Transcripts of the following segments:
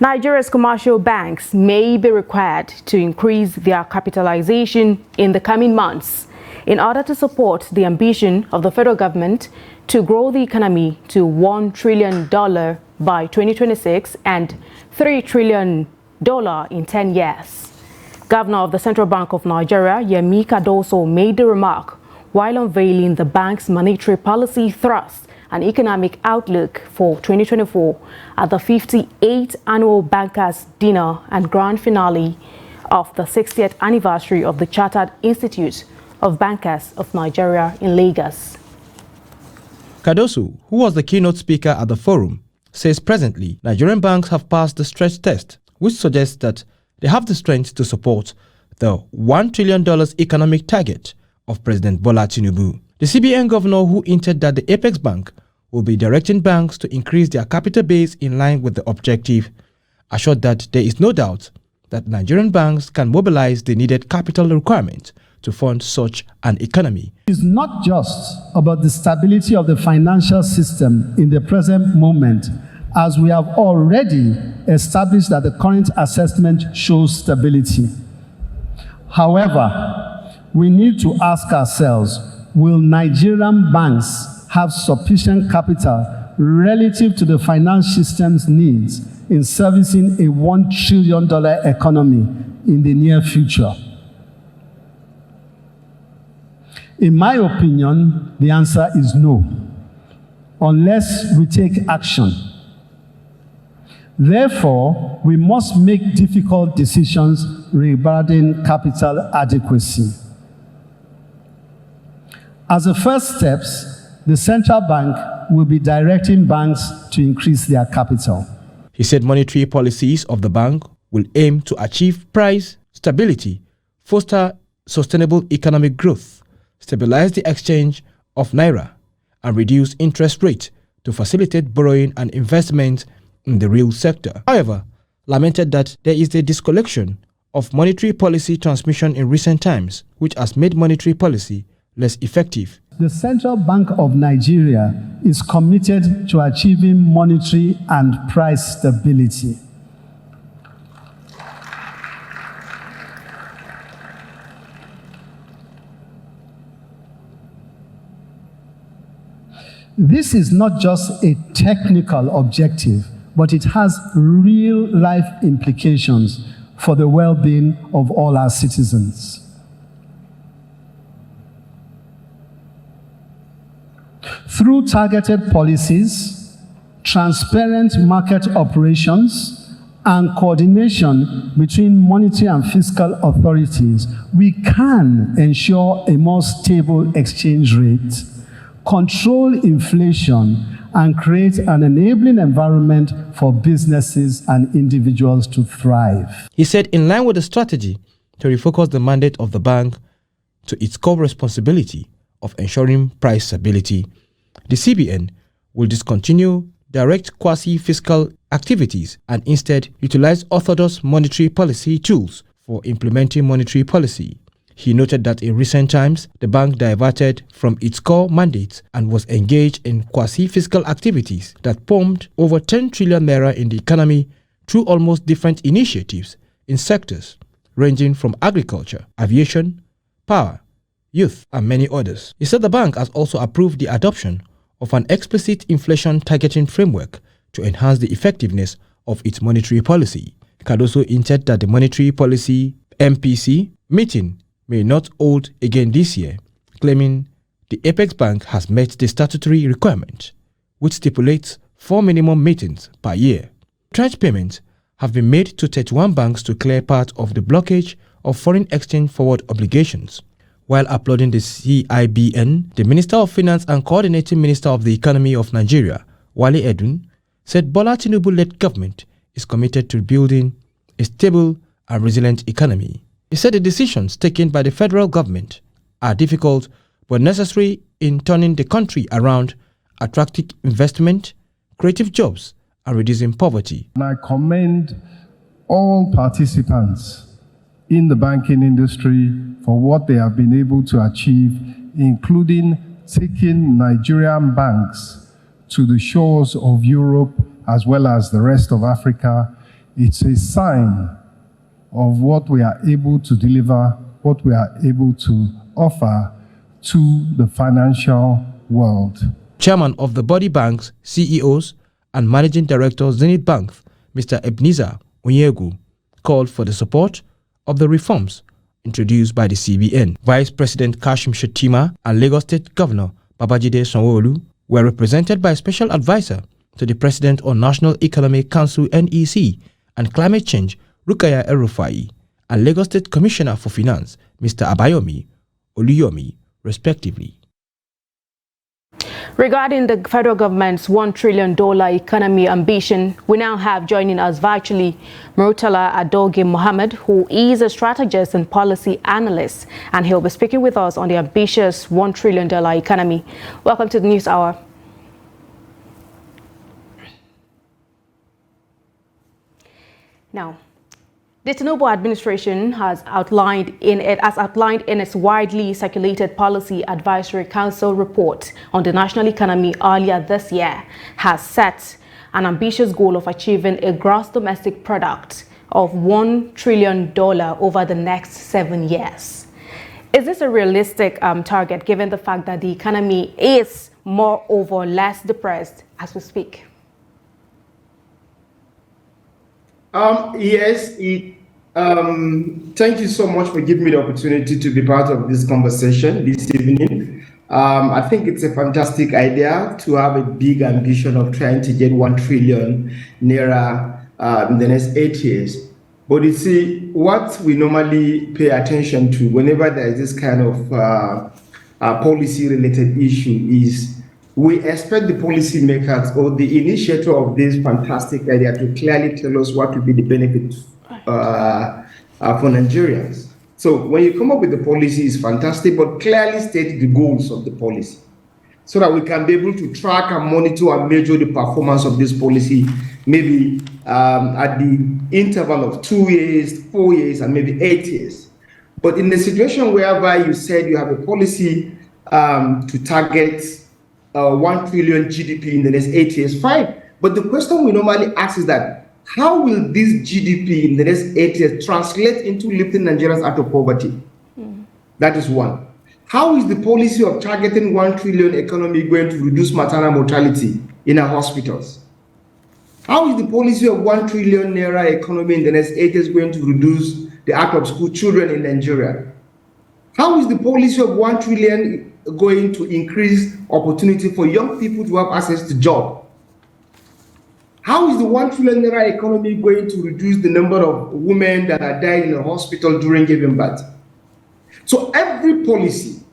Nigeria's commercial banks may be required to increase their capitalization in the coming months in order to support the ambition of the federal government to grow the economy to $1 trillion by 2026 and $3 trillion in 10 years. Governor of the Central Bank of Nigeria, Cardoso, made the remark while unveiling the bank's monetary policy thrust and economic outlook for 2024 at the 58th Annual Bankers' Dinner and Grand Finale of the 60th anniversary of the Chartered Institute of Bankers of Nigeria in Lagos. Cardoso, who was the keynote speaker at the forum, says presently Nigerian banks have passed the stretch test, which suggests that they have the strength to support the $1 trillion economic target of President Bola Tinubu. The CBN governor, who hinted that the Apex Bank will be directing banks to increase their capital base in line with the objective, assured that there is no doubt that Nigerian banks can mobilize the needed capital requirement to fund such an economy. It's not just about the stability of the financial system in the present moment, as we have already established that the current assessment shows stability. However, we need to ask ourselves, will Nigerian banks have sufficient capital relative to the financial system's needs in servicing a $1 trillion economy in the near future? In my opinion, the answer is no, unless we take action. Therefore, we must make difficult decisions regarding capital adequacy. As the first steps, the central bank will be directing banks to increase their capital. He said monetary policies of the bank will aim to achieve price stability, foster sustainable economic growth, stabilize the exchange of naira, and reduce interest rates to facilitate borrowing and investment in the real sector. However, lamented that there is a disconnection of monetary policy transmission in recent times, which has made monetary policy less effective. The Central Bank of Nigeria is committed to achieving monetary and price stability. This is not just a technical objective, but it has real-life implications for the well-being of all our citizens. Through targeted policies, transparent market operations, and coordination between monetary and fiscal authorities, we can ensure a more stable exchange rate, control inflation, and create an enabling environment for businesses and individuals to thrive. He said, in line with the strategy to refocus the mandate of the bank to its core responsibility of ensuring price stability, the CBN will discontinue direct quasi-fiscal activities and instead utilize orthodox monetary policy tools for implementing monetary policy. He noted that in recent times, the bank diverted from its core mandates and was engaged in quasi-fiscal activities that pumped over 10 trillion naira in the economy through almost different initiatives in sectors ranging from agriculture, aviation, power, youth, and many others. He said the bank has also approved the adoption of an explicit inflation targeting framework to enhance the effectiveness of its monetary policy. Cardoso hinted that the monetary policy MPC meeting may not hold again this year, claiming the Apex Bank has met the statutory requirement, which stipulates 4 minimum meetings per year. Tranche payments have been made to 31 banks to clear part of the blockage of foreign exchange forward obligations. While applauding the CBN, the Minister of Finance and Coordinating Minister of the Economy of Nigeria, Wale Edun, said Bola Tinubu-led government is committed to building a stable and resilient economy. He said the decisions taken by the federal government are difficult but necessary in turning the country around, attracting investment, creative jobs, and reducing poverty. And I commend all participants in the banking industry for what they have been able to achieve, including taking Nigerian banks to the shores of Europe as well as the rest of Africa It's a sign of what we are able to deliver, what we are able to offer to the financial world. Chairman of the body banks, CEOs, and Managing Director Zenith Bank, Mr. Ebenezer Onyegu, called for the support of the reforms introduced by the CBN. Vice President Kashim Shettima and Lagos State Governor Babajide Sanwo-Olu were represented by a special advisor to the President on National Economic Council (NEC) and Climate Change, Rukaya El-Rufai, and Lagos State Commissioner for Finance, Mr. Abayomi Oluyomi, respectively. Regarding the federal government's $1 trillion economy ambition, we now have joining us virtually Murtala Adoge Mohammed, who is a strategist and policy analyst, and he'll be speaking with us on the ambitious $1 trillion economy. Welcome to the News Hour. Now, the Tinubu administration has outlined in its widely circulated Policy Advisory Council report on the national economy earlier this year, has set an ambitious goal of achieving a gross domestic product of $1 trillion over the next 7 years. Is this a realistic target, given the fact that the economy is more or less depressed as we speak? Yes, thank you so much for giving me the opportunity to be part of this conversation this evening. I think it's a fantastic idea to have a big ambition of trying to get 1 trillion naira in the next 8 years. But you see, what we normally pay attention to whenever there is this kind of policy-related issue is we expect the policymakers or the initiator of this fantastic idea to clearly tell us what will be the benefit for Nigerians. So when you come up with the policy, it's fantastic, but clearly state the goals of the policy so that we can be able to track and monitor and measure the performance of this policy, maybe at the interval of 2 years, 4 years, and maybe 8 years. But in the situation whereby you said you have a policy to target 1 trillion GDP in the next 8 years, fine. But the question we normally ask is that, how will this GDP in the next 8 years translate into lifting Nigerians out of poverty? That is one. How is the policy of targeting 1 trillion economy going to reduce maternal mortality in our hospitals? How is the policy of 1 trillion naira economy in the next 8 years going to reduce the out-of-school children in Nigeria? How is the policy of 1 trillion going to increase opportunity for young people to have access to job? How is the 1 trillion naira economy going to reduce the number of women that are dying in the hospital during giving birth? So every policy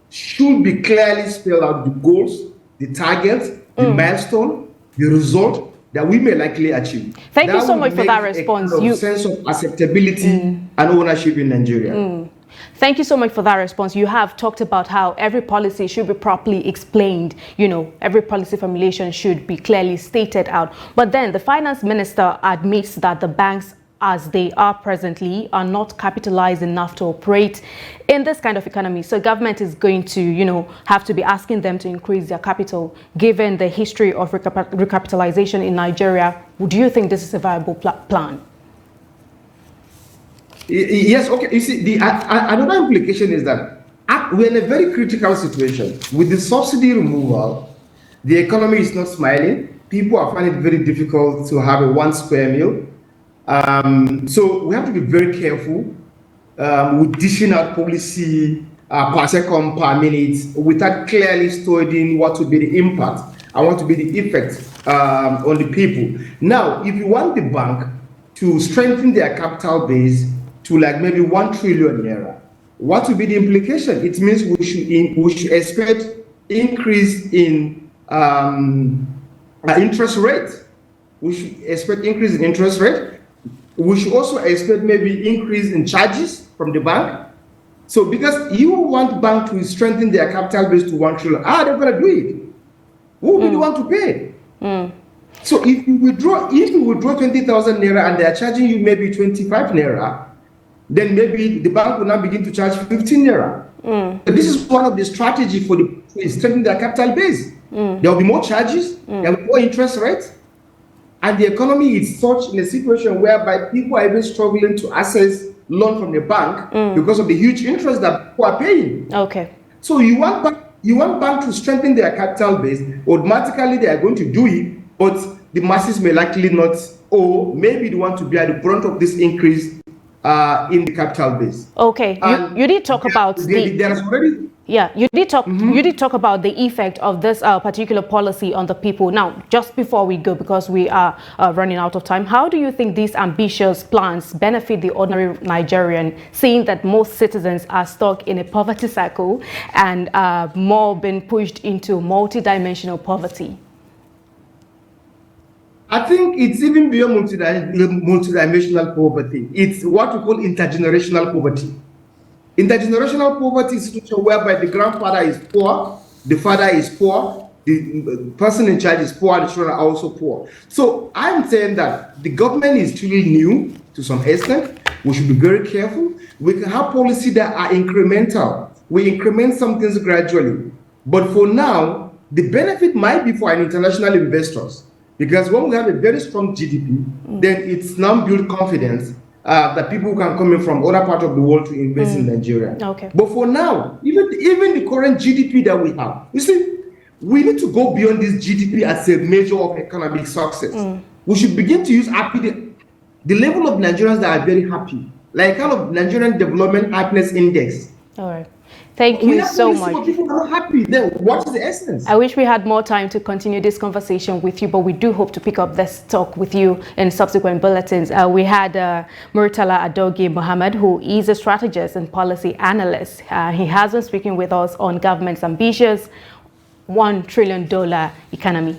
should be clearly spelled out the goals, the targets, the milestone, the result that we may likely achieve. Thank you so much for that response. A kind of sense of acceptability and ownership in Nigeria. Thank you so much for that response. You have talked about how every policy should be properly explained. You know, every policy formulation should be clearly stated out. But then the finance minister admits that the banks, as they are presently, are not capitalized enough to operate in this kind of economy. So government is going to, have to be asking them to increase their capital. Given the history of recapitalization in Nigeria, do you think this is a viable plan? Yes, okay. You see, another implication is that we're in a very critical situation. With the subsidy removal, the economy is not smiling. People are finding it very difficult to have a 1 square meal. So we have to be very careful with dishing out policy per second, per minute, without clearly studying what will be the impact and what will be the effect on the people. Now, if you want the bank to strengthen their capital base to like maybe 1 trillion naira, what will be the implication? It means we should expect increase in interest rate. We should expect increase in interest rate. We should also expect maybe increase in charges from the bank. So because you want bank to strengthen their capital base to 1 trillion, they're going to do it. Who will be the one to pay? So if you withdraw 20,000 naira and they are charging you maybe 25 naira, then maybe the bank will now begin to charge 15 naira. This is one of the strategies for strengthening their capital base. There will be more charges, there will be more interest rates, and the economy is such in a situation whereby people are even struggling to access loan from the bank because of the huge interest that people are paying. Okay. So you want bank to strengthen their capital base, automatically they are going to do it, but the masses may likely not, or maybe they want to be at the brunt of this increase in the capital base. Okay, you did talk about there's already. Yeah, you did talk about the effect of this particular policy on the people. Now, just before we go, because we are running out of time, how do you think these ambitious plans benefit the ordinary Nigerian, seeing that most citizens are stuck in a poverty cycle and more being pushed into multidimensional poverty? I think it's even beyond multidimensional poverty. It's what we call intergenerational poverty. Intergenerational poverty is a situation whereby the grandfather is poor, the father is poor, the person in charge is poor, the children are also poor. So I'm saying that the government is truly new to some extent. We should be very careful. We can have policy that are incremental. We increment some things gradually. But for now, the benefit might be for an international investors. Because when we have a very strong GDP, then it's now build confidence that people can come in from other parts of the world to invest in Nigeria. Okay. But for now, even the current GDP that we have, you see, we need to go beyond this GDP as a measure of economic success. We should begin to use the level of Nigerians that are very happy, like kind of Nigerian Development Happiness Index. All right. Thank you so much. People are happy. Then what is the essence? I wish we had more time to continue this conversation with you, but we do hope to pick up this talk with you in subsequent bulletins. We had Murtala Adogi Mohammed, who is a strategist and policy analyst. He has been speaking with us on government's ambitious $1 trillion economy.